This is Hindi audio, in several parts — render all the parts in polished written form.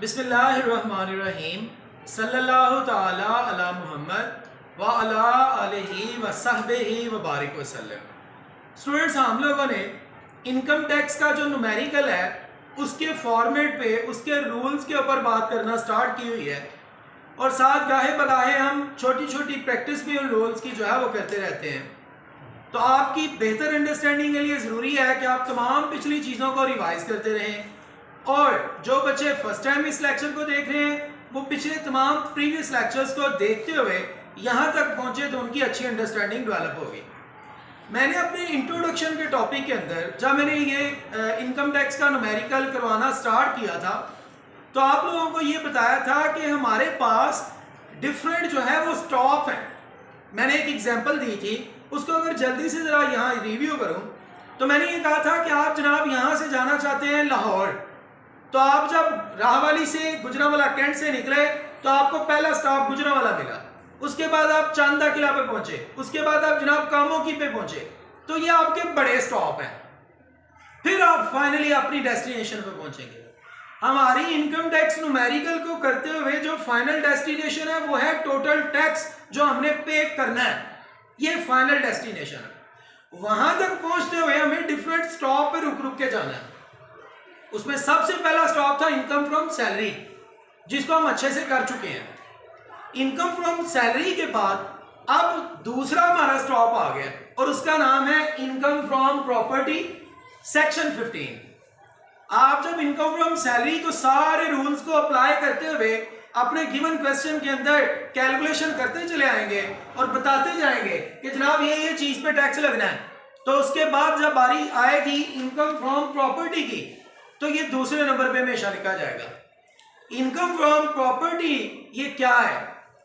बिस्मिल्लाहिर्रहमानिर्रहीम सल्लल्लाहु ताला अला मुहम्मद व अला आलिहि व सहबिहि व बारिक वसल्लम। स्टूडेंट्स, हम लोगों ने इनकम टैक्स का जो न्यूमेरिकल है उसके फॉर्मेट पे, उसके रूल्स के ऊपर बात करना स्टार्ट की हुई है और साथ गाहे बगाहे हम छोटी छोटी प्रैक्टिस भी उन रूल्स की जो है वो करते रहते हैं। तो आपकी बेहतर अंडरस्टैंडिंग के लिए ज़रूरी है कि आप तमाम पिछली चीज़ों को रिवाइज करते रहें और जो बच्चे फर्स्ट टाइम इस लेक्चर को देख रहे हैं वो पिछले तमाम प्रीवियस लेक्चर्स को देखते हुए यहाँ तक पहुँचे तो उनकी अच्छी अंडरस्टैंडिंग डेवलप होगी। मैंने अपने इंट्रोडक्शन के टॉपिक के अंदर जब मैंने ये इनकम टैक्स का न्यूमेरिकल करवाना स्टार्ट किया था तो आप लोगों को ये बताया था कि हमारे पास डिफरेंट जो है वो स्टॉप हैं। मैंने एक एग्जांपल दी थी, उसको अगर जल्दी से ज़रा यहाँ रिव्यू करूँ तो मैंने ये कहा था कि आप जनाब यहाँ से जाना चाहते हैं लाहौर, तो आप जब राहवाली से गुजरांवाला कैंट से निकले तो आपको पहला स्टॉप गुजरांवाला मिला, उसके बाद आप चांदा किला पे पहुंचे, उसके बाद आप जनाब कामोकी पे पहुंचे, तो ये आपके बड़े स्टॉप हैं। फिर आप फाइनली अपनी डेस्टिनेशन पे पहुंचेंगे। हमारी इनकम टैक्स न्यूमेरिकल को करते हुए जो फाइनल डेस्टिनेशन है वो है टोटल टैक्स जो हमने पे करना है, ये फाइनल डेस्टिनेशन है। वहां तक पहुंचते हुए हमें डिफरेंट स्टॉप पे रुक रुक के जाना है। उसमें सबसे पहला स्टॉप था इनकम फ्रॉम सैलरी, जिसको हम अच्छे से कर चुके हैं। इनकम फ्रॉम सैलरी के बाद अब दूसरा हमारा स्टॉप आ गया और उसका नाम है इनकम फ्रॉम प्रॉपर्टी सेक्शन 15। आप जब इनकम फ्रॉम सैलरी को सारे रूल्स को अप्लाई करते हुए अपने गिवन क्वेश्चन के अंदर कैलकुलेशन करते चले आएंगे और बताते जाएंगे कि जनाब ये चीज पे टैक्स लगना है, तो उसके बाद जब बारी आएगी इनकम फ्रॉम प्रॉपर्टी की तो ये दूसरे नंबर पे हमेशा लिखा जाएगा। इनकम फ्रॉम प्रॉपर्टी ये क्या है?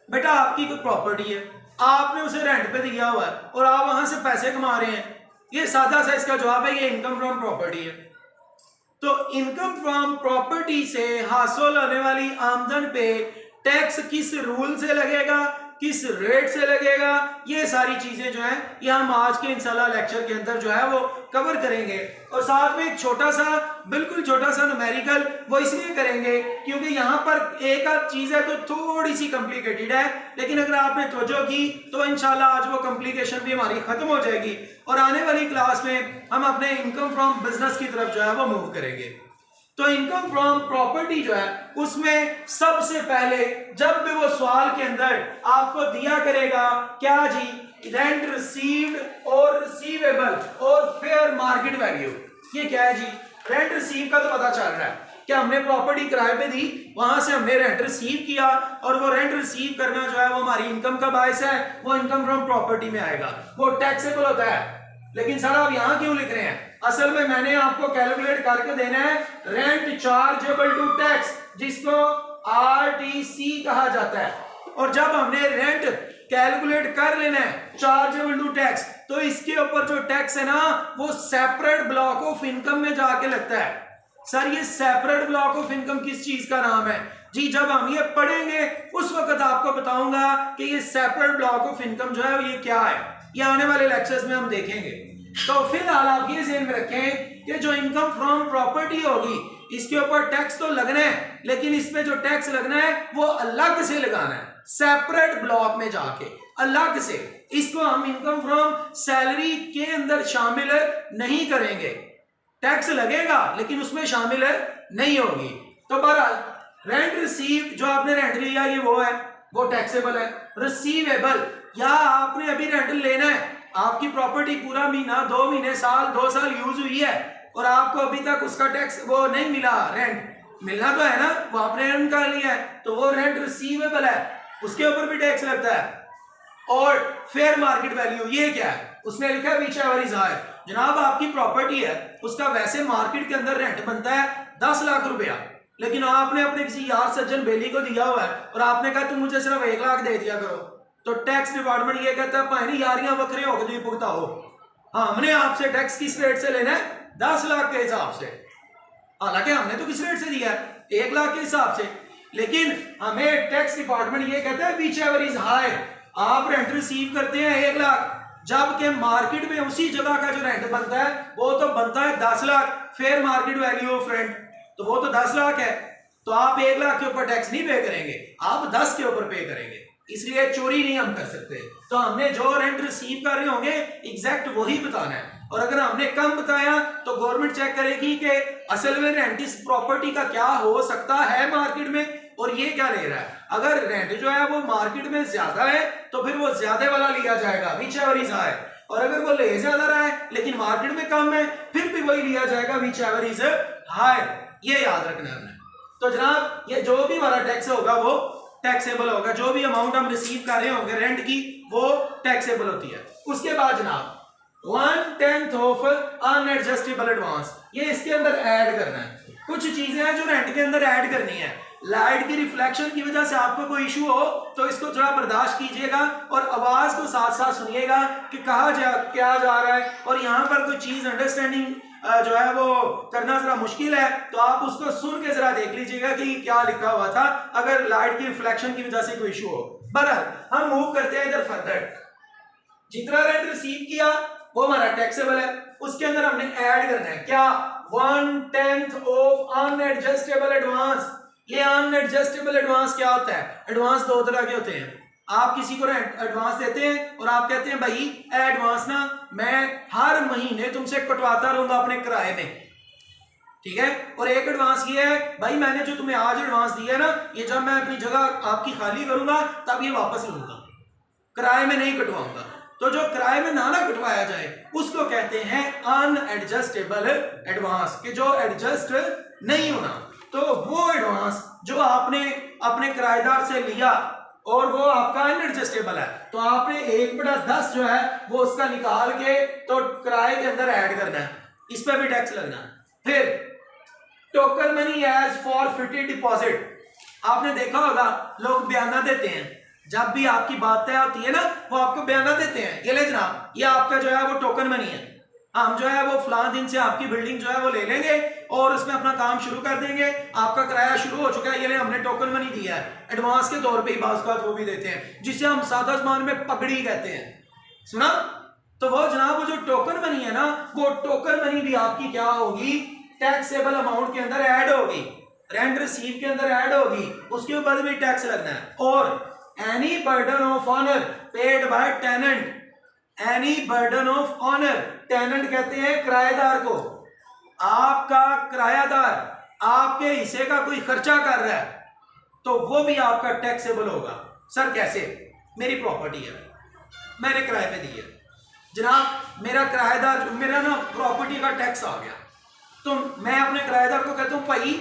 बेटा आपकी कोई प्रॉपर्टी है, आपने उसे रेंट पे दिया हुआ है और आप वहां से पैसे कमा रहे हैं, ये सादा सा इसका जवाब है, ये इनकम फ्रॉम प्रॉपर्टी है। तो इनकम फ्रॉम प्रॉपर्टी से हासिल होने वाली आमदन पे टैक्स किस रूल से लगेगा, किस रेट से लगेगा, ये सारी चीजें जो है ये हम आज के इंशाल्लाह लेक्चर के अंदर जो है वो कवर करेंगे। और साथ में एक छोटा सा, बिल्कुल छोटा सा न्यूमेरिकल वो इसलिए करेंगे क्योंकि यहाँ पर एक आध चीज है तो थोड़ी सी कॉम्प्लिकेटेड है, लेकिन अगर आपने तवज्जो की तो इंशाल्लाह आज वो कॉम्प्लिकेशन भी हमारी खत्म हो जाएगी और आने वाली क्लास में हम अपने इनकम फ्रॉम बिजनेस की तरफ जो है वो मूव करेंगे। तो इनकम फ्रॉम प्रॉपर्टी जो है उसमें सबसे पहले जब भी वो सवाल के अंदर आपको दिया करेगा क्या जी, रेंट रिसीव्ड और रिसीवेबल और फेयर मार्केट वैल्यू, ये क्या है जी? रेंट रिसीव का तो पता चल रहा है कि हमने प्रॉपर्टी किराए पे दी, वहां से हमने रेंट रिसीव किया और वो रेंट रिसीव करना जो है वो हमारी इनकम का बायस है, वो इनकम फ्रॉम प्रॉपर्टी में आएगा, वो टैक्सेबल होता है। लेकिन सर आप यहां क्यों लिख रहे हैं? असल में मैंने आपको कैलकुलेट करके देना है रेंट चार्जेबल टू टैक्स, जिसको आरटीसी कहा जाता है। और जब हमने रेंट कैलकुलेट कर लेना है चार्जेबल टू टैक्स, तो इसके ऊपर जो टैक्स है ना वो सेपरेट ब्लॉक ऑफ इनकम में जाके लगता है। सर ये सेपरेट ब्लॉक ऑफ इनकम किस चीज का नाम है जी? जब हम ये पढ़ेंगे उस वक्त आपको बताऊंगा कि ये सेपरेट ब्लॉक ऑफ इनकम जो है ये क्या है, ये आने वाले लेक्चर्स में हम देखेंगे। तो फिलहाल आप ये ध्यान में रखें कि जो इनकम फ्रॉम प्रॉपर्टी होगी इसके ऊपर टैक्स तो लगना है, लेकिन इसमें जो टैक्स लगना है वो अलग से लगाना है, सेपरेट ब्लॉक में जाके अलग से। इसको हम इनकम फ्रॉम सैलरी के अंदर शामिल नहीं करेंगे, टैक्स लगेगा लेकिन उसमें शामिल नहीं होगी। तो बहरहाल रेंट रिसीव, जो आपने रेंट लिया ये वो है, वो टैक्सेबल है। रिसीवेबल, या आपने अभी रेंट लेना है, आपकी प्रॉपर्टी पूरा महीना, 2 महीने, साल, 2 साल यूज हुई है और आपको अभी तक उसका टैक्स वो नहीं मिला, रेंट मिलना तो है ना, वो आपने अर्न कर लिया है, तो वो रेंट रिसीवेबल है, उसके ऊपर भी टैक्स लगता है। और फेयर मार्केट वैल्यू, ये क्या है? उसने लिखा है व्हिच एवर इज हायर। जनाब आपकी प्रॉपर्टी है, उसका वैसे मार्केट के अंदर रेंट बनता है 10 लाख रुपया, लेकिन आपने अपने किसी यार सज्जन बेली को दिया हुआ है और आपने कहा तुम मुझे सिर्फ 1 लाख दे दिया करो, तो टैक्स डिपार्टमेंट ये कहता है भाई यारियां बकरे होकर तुम भुगताओ। हाँ, हमने आपसे टैक्स किस रेट से लेना है? 10 लाख के हिसाब से, हालांकि हमने तो किस रेट से दिया है? 1 लाख के हिसाब से, लेकिन हमें टैक्स डिपार्टमेंट ये कहता है व्हिच एवर इज हायर। आप रेंट रिसीव करते हैं 1 लाख, जबकि मार्केट में उसी जगह का जो रेंट बनता है वो तो बनता है 10 lakh, fair market value of rent, तो वो तो 10 लाख है। तो आप 1 लाख के ऊपर टैक्स नहीं पे करेंगे, आप 10 के ऊपर पे करेंगे, इसलिए चोरी नहीं हम कर सकते। तो हमने जो रेंट रिसीव कर रहे होंगे एग्जैक्ट वही बताना है, और अगर हमने कम बताया तो गवर्नमेंट चेक करेगी कि असल में रेंट इस प्रॉपर्टी का क्या हो सकता है मार्केट में और ये क्या ले रहा है। अगर रेंट जो है वो मार्केट में ज्यादा है तो फिर वो ज्यादा वाला लिया जाएगा, विच एवर इज हाई, और अगर वो ले ज्यादा रहा है लेकिन मार्केट में कम है फिर भी वही लिया जाएगा, विच एवर इज हाई। ये याद रखना है हमने। तो जनाब ये जो भी हमारा टैक्स होगा वो टैक्सेबल होगा, जो भी अमाउंट हम रिसीव कर रहे होंगे रेंट की वो टैक्सेबल होती है। उसके बाद जनाब 1/10 ऑफ अनएडजस्टेबल एडवांस, ये इसके अंदर ऐड करना है। कुछ चीजें हैं जो रेंट के अंदर ऐड करनी है। लाइट की रिफ्लेक्शन की वजह से आपको कोई इशू हो तो इसको थोड़ा बर्दाश्त कीजिएगा और आवाज को साथ साथ सुनिएगा कि क्या जा रहा है, और यहाँ पर कोई चीज अंडरस्टैंडिंग जो है वो करना जरा मुश्किल है तो आप उसको सुन के जरा देख लीजिएगा कि क्या लिखा हुआ था, अगर लाइट की रिफ्लेक्शन की वजह से कोई इशू हो। बहरहाल हम मूव करते हैं इधर फर्दर। जितना रेंट रिसीव किया वो हमारा टैक्सेबल है, उसके अंदर हमने ऐड करना है क्या, 1/10 ऑफ अनएडजस्टेबल एडवांस। ये अनएडजस्टेबल एडवांस क्या होता है? एडवांस दो तरह के होते हैं। आप किसी को एडवांस देते हैं और आप कहते हैं भाई एडवांस ना मैं हर महीने तुमसे कटवाता रहूंगा अपने किराए में, ठीक है। और एक एडवांस ये है भाई मैंने जो तुम्हें आज एडवांस दिया है ना, ये जब मैं अपनी जगह आपकी खाली करूंगा तब ये वापस लूंगा, किराए में नहीं कटवाऊंगा। तो जो किराए में ना कटवाया जाए उसको कहते हैं अनएडजस्टेबल एडवांस, कि जो एडजस्ट नहीं होना। तो वो एडवांस जो आपने अपने किराएदार से लिया और वो आपका अनएडजस्टेबल है तो आपने 1/10 जो है वो उसका निकाल के तो किराए के अंदर ऐड करना है, इस पर भी टैक्स लगना है। फिर token money as forfeited deposit, आपने देखा होगा लोग बयाना देते हैं, जब भी आपकी बात तय होती है ना वो आपको बयाना देते हैं, ये ले जनाब ये आपका जो है वो टोकन मनी है, हम जो है वो फलां दिन से आपकी बिल्डिंग जो है वो ले लेंगे और उसमें अपना काम शुरू कर देंगे, आपका किराया शुरू हो चुका है, ये ले हमने टोकन मनी दिया है। एडवांस के तौर पे ही बात वो भी देते हैं जिसे हम सादा जबान में पगड़ी कहते हैं, सुना। तो वो जनाब वो जो टोकन मनी है ना वो टोकन मनी भी आपकी क्या होगी, टैक्सेबल अमाउंट के अंदर ऐड होगी, रेंट रिसीव के अंदर ऐड होगी, उसके ऊपर भी टैक्स लगना है। और any burden of owner paid by tenant, any burden of owner, tenant कहते हैं किराएदार को, आपका किरायादार आपके हिस्से का कोई खर्चा कर रहा है तो वो भी आपका टैक्सेबल होगा। सर कैसे? मेरी प्रॉपर्टी है मैंने किराए पे दी है जनाब, मेरा किराएदार मेरा ना प्रॉपर्टी का टैक्स आ गया तो मैं अपने किराएदार को कहता हूँ भाई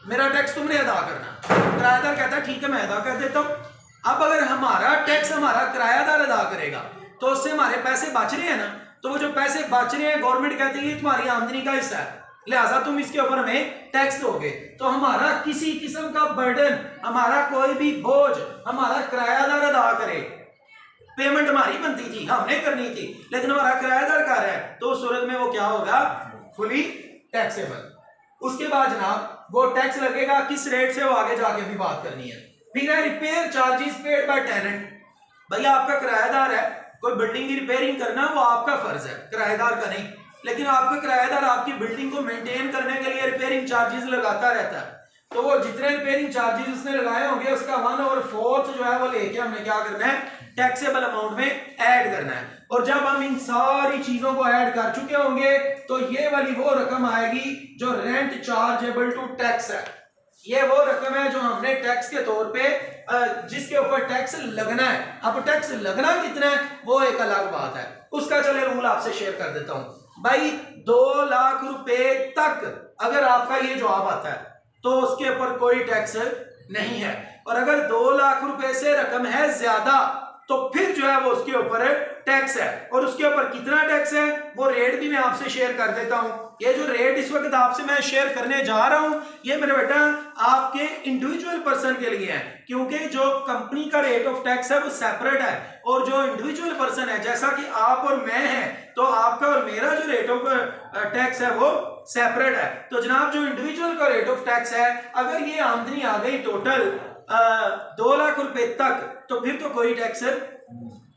मेरा टैक्स तुमने अदा करना, किराएदार कहता है ठीक है मैं अदा कर देता हूँ। अब अगर हमारा टैक्स हमारा किरायादार अदा करेगा तो उससे हमारे पैसे बच रहे हैं ना, तो वो जो पैसे बच रहे हैं गवर्नमेंट कहती है तुम्हारी आमदनी का हिस्सा है लिहाजा तुम इसके ऊपर हमें टैक्स दोगे। तो हमारा किसी किस्म का बर्डन, हमारा कोई भी बोझ हमारा किरायादार अदा करे, पेमेंट हमारी बनती थी हमने करनी थी लेकिन हमारा किरायादार कर रहा है तो उस सूरत में वो क्या होगा, फुली टैक्सेबल। उसके बाद जनाब वो टैक्स लगेगा किस रेट से वो आगे जाके भी बात करनी है। फिर है repair charges paid by tenant, भैया आपका किरायादार है, कोई बिल्डिंग की रिपेयरिंग करना वो आपका फर्ज है किराएदार का नहीं, लेकिन आपका किराएदार आपकी बिल्डिंग को मेंटेन करने के लिए रिपेयरिंग चार्जेस लगाता रहता है, तो वो जितने रिपेयरिंग चार्जेस उसने लगाए होंगे उसका 1/4 जो है वो लेके हमने क्या करना है, टैक्सेबल अमाउंट में ऐड करना है। और जब हम इन सारी चीजों को ऐड कर चुके होंगे तो ये वाली वो रकम आएगी जो रेंट चार्जेबल टू टैक्स है, ये वो रकम है जो हमने टैक्स के तौर पे जिसके ऊपर टैक्स लगना है। अब टैक्स लगना कितना है वो एक अलग बात है, उसका चले रूल आपसे शेयर कर देता हूं। भाई 2 लाख रुपए तक अगर आपका ये जवाब आता है तो उसके ऊपर कोई टैक्स नहीं है, और अगर 2 लाख रुपए से रकम है ज्यादा तो फिर जो है वो उसके ऊपर टैक्स है। और उसके ऊपर कितना टैक्स है वो रेट भी मैं आपसे शेयर कर देता हूं। ये जो रेट इस वक्त आपसे मैं शेयर करने जा रहा हूं ये मेरे बेटा आपके इंडिविजुअल पर्सन के लिए है, क्योंकि जो कंपनी का रेट ऑफ टैक्स है वो सेपरेट है और जो इंडिविजुअल पर्सन है जैसा कि आप और मैं हैं तो आपका और मेरा जो रेट ऑफ टैक्स है वो सेपरेट है। तो जनाब जो इंडिविजुअल का रेट ऑफ टैक्स है अगर ये आमदनी आ गई टोटल 2 लाख रुपए तक तो फिर तो कोई टैक्स है,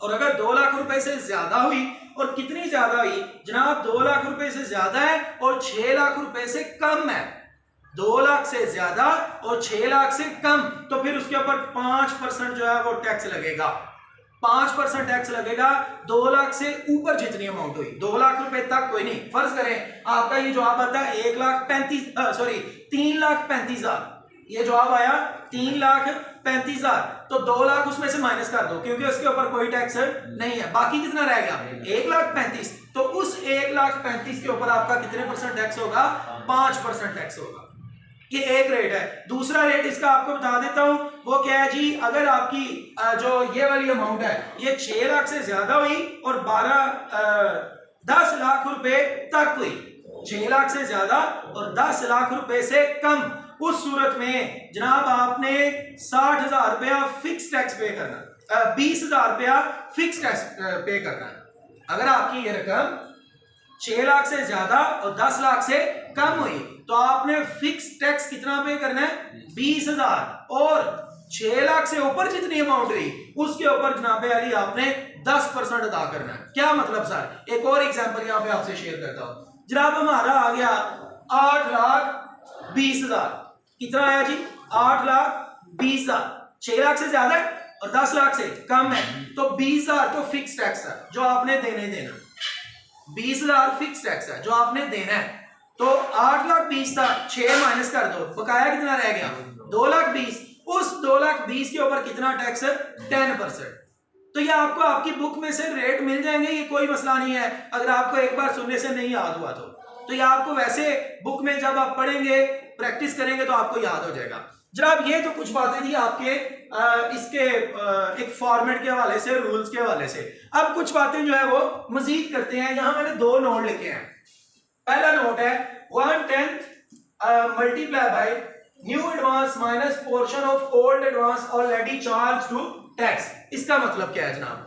और अगर 2 लाख रुपए से ज्यादा हुई, और कितनी ज्यादा हुई जनाब, 2 लाख रुपए से ज्यादा है और 6 लाख रुपए से कम है 2 लाख से ज्यादा और 6 लाख से कम, तो फिर उसके ऊपर 5% जो है वो टैक्स लगेगा। 5% टैक्स लगेगा 2 लाख से ऊपर जितनी अमाउंट हुई। 2 लाख रुपए तक कोई नहीं। फर्ज करें आपका ये जवाब आता है 3,35,000, ये जवाब आया 3,35,000, तो 2 लाख उसमें से माइनस कर दो क्योंकि उसके ऊपर कोई टैक्स नहीं है। बाकी कितना रह गया 1,35,000, तो उस 1,35,000 के ऊपर आपका कितने परसेंट टैक्स होगा? 5% टैक्स होगा। ये एक रेट है। दूसरा रेट इसका आपको बता देता हूं, वो क्या है जी, अगर आपकी जो ये वाली अमाउंट है ये 6 लाख से ज्यादा हुई और 10 लाख रुपए तक हुई, 6 लाख से ज्यादा और 10 लाख रुपए से कम, उस सूरत में जनाब आपने 60,000 रुपया फिक्स टैक्स पे करना, 20,000 रुपया फिक्स टैक्स पे करना। अगर आपकी ये रकम 6 लाख से ज्यादा और 10 लाख से कम हुई तो आपने फिक्स टैक्स कितना पे करना है? 20,000, और 6 लाख से ऊपर जितनी अमाउंट हुई उसके ऊपर जनाबे अली आपने 10% अदा करना है। क्या मतलब सर? एक और एग्जांपल यहां पे आपसे शेयर करता हूं। जनाब हमारा आ गया 8,20,000, कितना आया जी? 8,20,000, 6 लाख से ज्यादा है और 10 लाख से कम है, तो 20,000 तो फिक्स टैक्स है जो आपने देना। 20,000 फिक्स टैक्स है जो आपने देना है। तो 8,20,000 था, 6 माइनस कर दो, बकाया कितना रह गया? 2,20,000। उस 2,20,000 के ऊपर कितना टैक्स है? 10%। तो ये आपको आपकी बुक में से रेट मिल जाएंगे, ये कोई मसला नहीं है। अगर आपको एक बार सुनने से नहीं याद हुआ तो ये आपको वैसे बुक में जब आप पढ़ेंगे, प्रैक्टिस करेंगे तो आपको याद हो जाएगा। जनाब ये तो कुछ बातें थी आपके इसके एक फॉर्मेट के हवाले से, रूल्स के हवाले से। अब कुछ बातें जो है वो मजीद करते हैं। यहां मैंने 2 नोट लिखे हैं। पहला नोट है 1/10 multiply by new advance minus portion of old advance already charge to tax. इसका मतलब क्या है जनाब?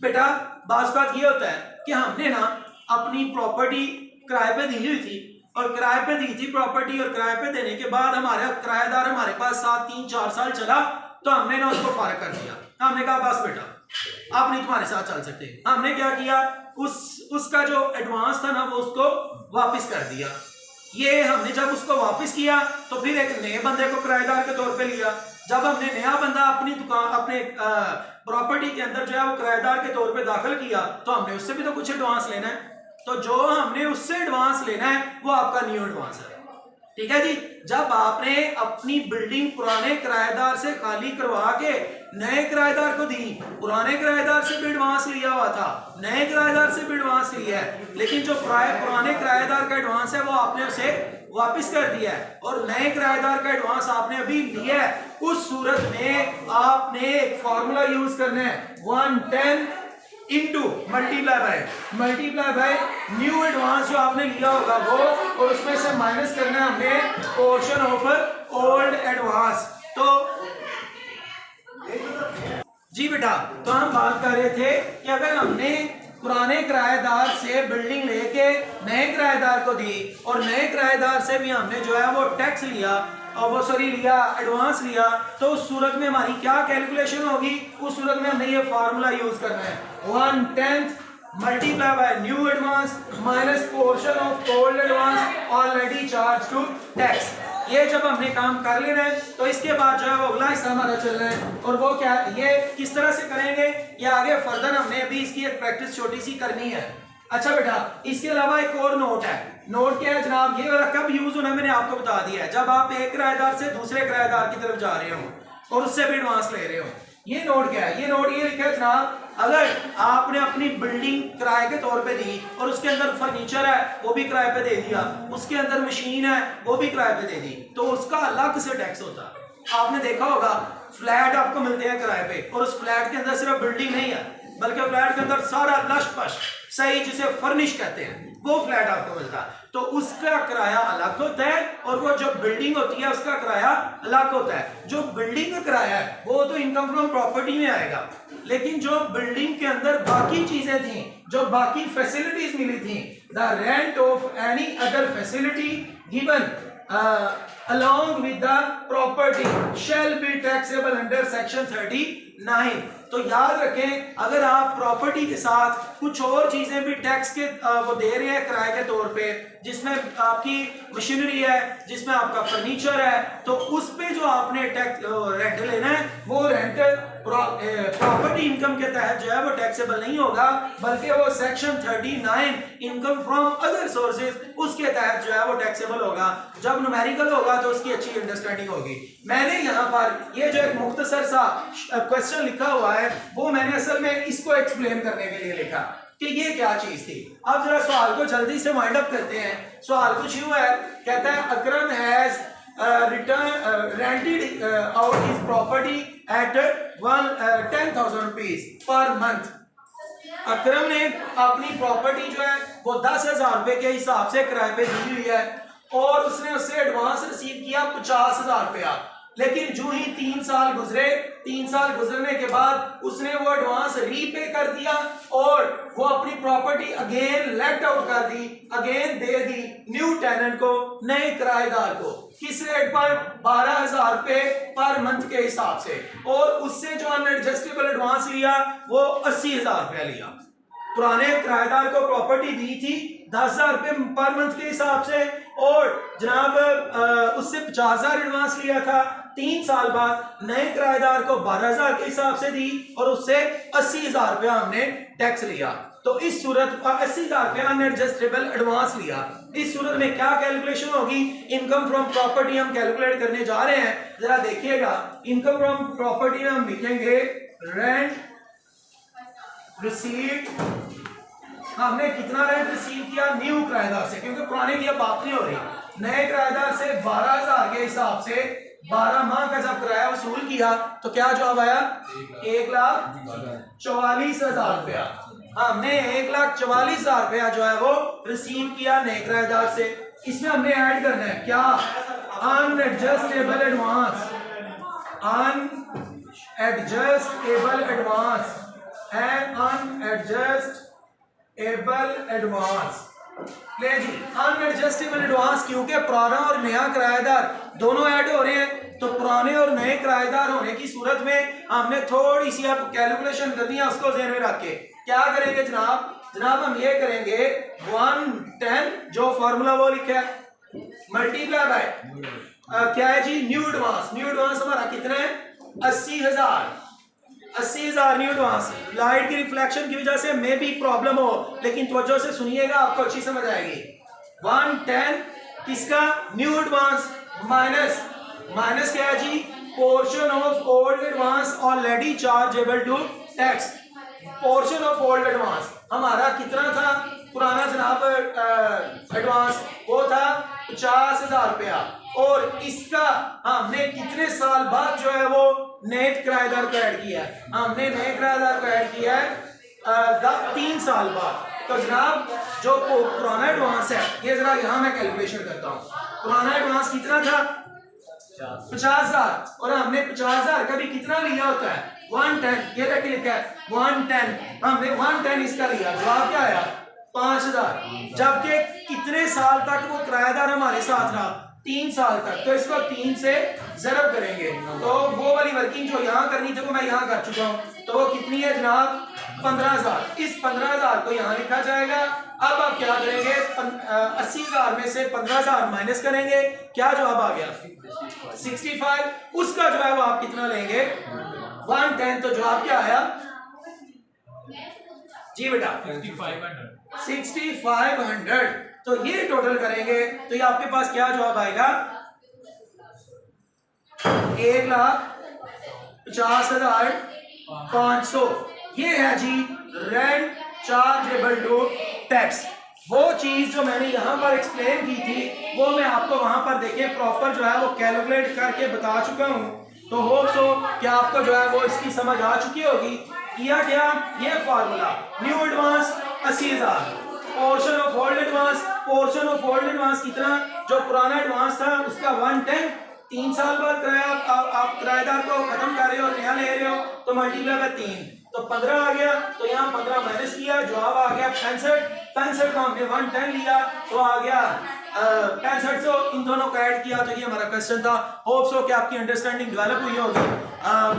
बेटा बात ये होता है कि हमने ना अपनी प्रॉपर्टी किराए पे दी हुई थी, और किराए पे दी थी प्रॉपर्टी, और किराए पे देने के बाद हमारा किराएदार हमारे पास 3-4 साल चला, तो हमने ना उसको फारग कर दिया। हमने कहा बस बेटा आप नहीं तुम्हारे साथ चल सकते। हमने क्या किया, उसका जो एडवांस था ना वो उसको वापस कर दिया। ये हमने जब उसको वापस किया तो फिर एक नए बंदे को किराएदार के तौर पे लिया। जब हमने नया बंदा अपनी दुकान, अपने प्रॉपर्टी के अंदर जो है वो किराएदार के तौर पे दाखिल किया, तो हमने उससे भी तो कुछ एडवांस लेना है। तो जो हमने उससे एडवांस लेना है वो आपका न्यू एडवांस है। ठीक है जी। जब आपने अपनी बिल्डिंग पुराने किराएदार से खाली करवा के नए किराएदार को दी, पुराने किराएदार से भी एडवांस लिया हुआ था, नए किराएदार से भी एडवांस लिया है, लेकिन जो पुराने किराएदार का एडवांस है वो आपने उसे वापस कर दिया है, और नए किराएदार का एडवांस आपने अभी लिया है। उस सूरत में आपने एक फॉर्मूला यूज करना है, 1/10 into multiply by new advance जो आपने लिया होगा वो, और उसमें से माइनस करना है हमने पोर्शन ऑफ ओल्ड एडवांस। तो जी बेटा, तो हम बात कर रहे थे कि अगर हमने पुराने किराएदार से बिल्डिंग लेके नए किराएदार को दी, और नए किराएदार से भी हमने जो है वो टैक्स लिया, और वो एडवांस लिया, तो उस सूरत में हमारी क्या कैलकुलेशन होगी? उस सूरत में हमने ये फार्मूला यूज करना है, 1/10 multiply by new advance minus portion of old advance already charge to tax. ये जब हमने काम कर लेना है तो इसके बाद जो है वो अगला हिस्सा हमारा चलना है, और वो क्या, ये किस तरह से करेंगे ये आगे फर्दर हमने अभी इसकी एक प्रैक्टिस छोटी सी करनी है। अच्छा बेटा, इसके अलावा एक और नोट है। नोट क्या है जनाब? ये वाला कब यूज होना है मैंने आपको बता दिया है, जब आप एक किराएदार से दूसरे किराएदार की तरफ जा रहे हो और उससे भी एडवांस ले रहे हो। ये नोट क्या है? ये नोट ये लिखा है जनाब, अगर आपने अपनी बिल्डिंग किराए के तौर पे दी और उसके अंदर फर्नीचर है वो भी किराए पे दे दिया, उसके अंदर मशीन है वो भी किराए पे दे दी, तो उसका अलग से टैक्स होता है। आपने देखा होगा फ्लैट आपको मिलते हैं किराए पे, और उस फ्लैट के अंदर सिर्फ बिल्डिंग नहीं है बल्कि फ्लैट के अंदर सारा लश पश सही, जिसे फर्निश कहते हैं, वो फ्लैट आपको मिलता है। तो उसका किराया अलग होता है, और वो जो बिल्डिंग होती है उसका किराया अलग होता है। जो बिल्डिंग का किराया है वो तो इनकम फ्रॉम प्रॉपर्टी में आएगा, लेकिन जो बिल्डिंग के अंदर बाकी चीजें थी, जो बाकी फैसिलिटीज मिली थी, the rent of any other facility given along with the property shall be taxable under section 39। तो याद रखें अगर आप प्रॉपर्टी के साथ कुछ और चीजें भी टैक्स के वो दे रहे हैं किराए के तौर पे, जिसमें आपकी मशीनरी है, जिसमें आपका फर्नीचर है, तो उस पे जो आपने टैक्स रेंट लेना है वो रेंट प्रॉपर्टी इनकम के तहत जो है वो टैक्सेबल नहीं होगा, बल्कि वो section 39 income from other sources उसके तहत जो है वो टैक्सेबल होगा। जब न्यूमेरिकल होगा तो उसकी अच्छी अंडरस्टैंडिंग होगी। मैंने यहाँ पर ये जो एक मुख्तसर सा क्वेश्चन लिखा हुआ है वो मैंने असल में इसको एक्सप्लेन करने के लिए लिखा कि ये क्या चीज थी। अब जरा सवाल को जल्दी से वाइंड अप करते हैं। सवाल कुछ यूं है, कहता है Akram has rented out his property at 10,000 rupees per month। Akram ने अपनी प्रॉपर्टी जो है वो 10,000 रुपए के हिसाब से किराए पे दी हुई है और उसने उससे एडवांस रिसीव किया 50,000 रुपया। लेकिन जो ही 3 साल गुजरे, 3 साल गुजरने के बाद उसने वो एडवांस रीपे कर दिया और वो अपनी प्रॉपर्टी अगेन लेट आउट कर दी, अगेन दे दी न्यू टेनेंट को, नए किराएदार को। किस रेट पर? 12,000 रुपए पर मंथ के हिसाब से। और उससे जो अनएडजस्टेबल एडवांस लिया वो 80,000 रुपया लिया। पुराने किराएदार को प्रॉपर्टी दी थी 10,000 रुपए पर मंथ के हिसाब से और जनाब उससे 50,000 एडवांस लिया था। 3 साल बाद नए किराएदार को 12,000 के हिसाब से दी और उससे 80,000 रुपया हमने टैक्स लिया। तो इस सूरत 80,000 रुपया अनएडजस्टेबल एडवांस लिया। इस सूरत में क्या कैलकुलेशन होगी? इनकम फ्रॉम प्रॉपर्टी हम कैलकुलेट करने जा रहे हैं। जरा देखिएगा, इनकम फ्रॉम प्रॉपर्टी में हम लिखेंगे रेंट रिसीव्ड। हमने कितना रेंट रिसीव किया न्यू किराएदार से, क्योंकि पुराने की अब बात नहीं हो रही। नए किराएदार से 12,000 के हिसाब से 12 माह का जब किराया वसूल किया तो क्या जवाब आया? 1,44,000 रुपया। हमने 1,44,000 रुपया जो है वो रिसीव किया नए किराएदार से। इसमें हमने ऐड करना है क्या? अनएडजस्टेबल एडवांस, अनएडजस्टेबल एडवांस एंड अनएडजस्टेबल एडवांस। ले जी, अनएडजस्टेबल एडवांस क्योंकि पुराना और नया किराएदार दोनों ऐड हो रहे हैं, तो पुराने और नए किराएदार होने की सूरत में हमने थोड़ी सी आप कैलकुलेशन करनी है, उसको ध्यान में रख के क्या करेंगे जनाब? जनाब हम ये करेंगे 110 जो फॉर्मूला वो लिखा है मल्टीप्लाई बाय क्या है जी? New advance. न्यू एडवांस हमारा कितना है? 80,000 न्यू एडवांस। लाइट की रिफ्लेक्शन की वजह से मे भी प्रॉब्लम हो, लेकिन तवज्जो से सुनिएगा, आपको अच्छी समझ आएगी। 110 किसका? न्यू एडवांस माइनस क्या है जी? Portion of old advance already chargeable to tax. Portion of old advance हमारा कितना था? पुराना जनाब एडवांस वो था 50,000 रुपया और इसका हमने कितने साल बाद जो है वो नए किराएदार को ऐड किया है? हमने नए किराएदार को ऐड किया है 3 साल बाद। तो जनाब जो पुराना एडवांस है ये जरा यहाँ मैं कैलकुलेशन करता हूँ। पुराना एडवांस कितना था? 50,000 और हमने 50,000 का भी कितना लिया होता है? 110। ये देखिए लिखा है 110, हमने 110 इसका लिया। जवाब क्या आया? 5,000। जबकि कितने साल तक वो किराएदार हमारे साथ रहा? 3 साल तक। तो इसको 3 से ज़रब करेंगे तो वो वाली वर्किंग जो यहाँ करनी थी वो मैं यहाँ कर चुका हूँ। तो वो कितनी है जनाब? 15,000। इस 15,000 को यहाँ लिखा जाएगा। अब आप क्या करेंगे? 80,000 में से 15,000 माइनस करेंगे। क्या जवाब आ गया? 65। उसका जो है वो आप कितना लेंगे? 110। तो जवाब क्या आया जी बेटा? 6,500। तो ये टोटल करेंगे तो ये आपके पास क्या जवाब आएगा? 1,50,500। ये है जी रेंट चार्जेबल टू टैक्स। वो चीज जो मैंने यहाँ पर एक्सप्लेन की थी वो मैं आपको वहां पर देखें प्रॉपर जो है वो कैलकुलेट करके बता चुका हूँ। तो होप सो कि आपको जो है वो इसकी समझ आ चुकी होगी। किया क्या? ये formula new advance 80,000, portion of old advance, portion of old advance कितना? जो पुराना एडवांस था उसका 110। 3 साल बाद किराया आप किराएदार को खत्म कर रहे हो और नया ले रहे हो तो मल्टीप्लाई बाय 3 तो 15 आ गया। तो यहाँ 15 माइनस किया, जवाब आ गया 65। 65 को हमने 110 लिया तो आ गया 6500 इन दोनों को ऐड किया तो ये हमारा क्वेश्चन था। होप्स हो कि आपकी अंडरस्टैंडिंग डेवलप हुई होगी।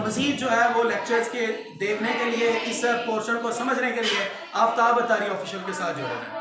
मजीद जो है वो लेक्चर्स के देखने के लिए, इस पोर्शन को समझने के लिए आफ्ताब अतारी ऑफिशियल के साथ जुड़े रहें।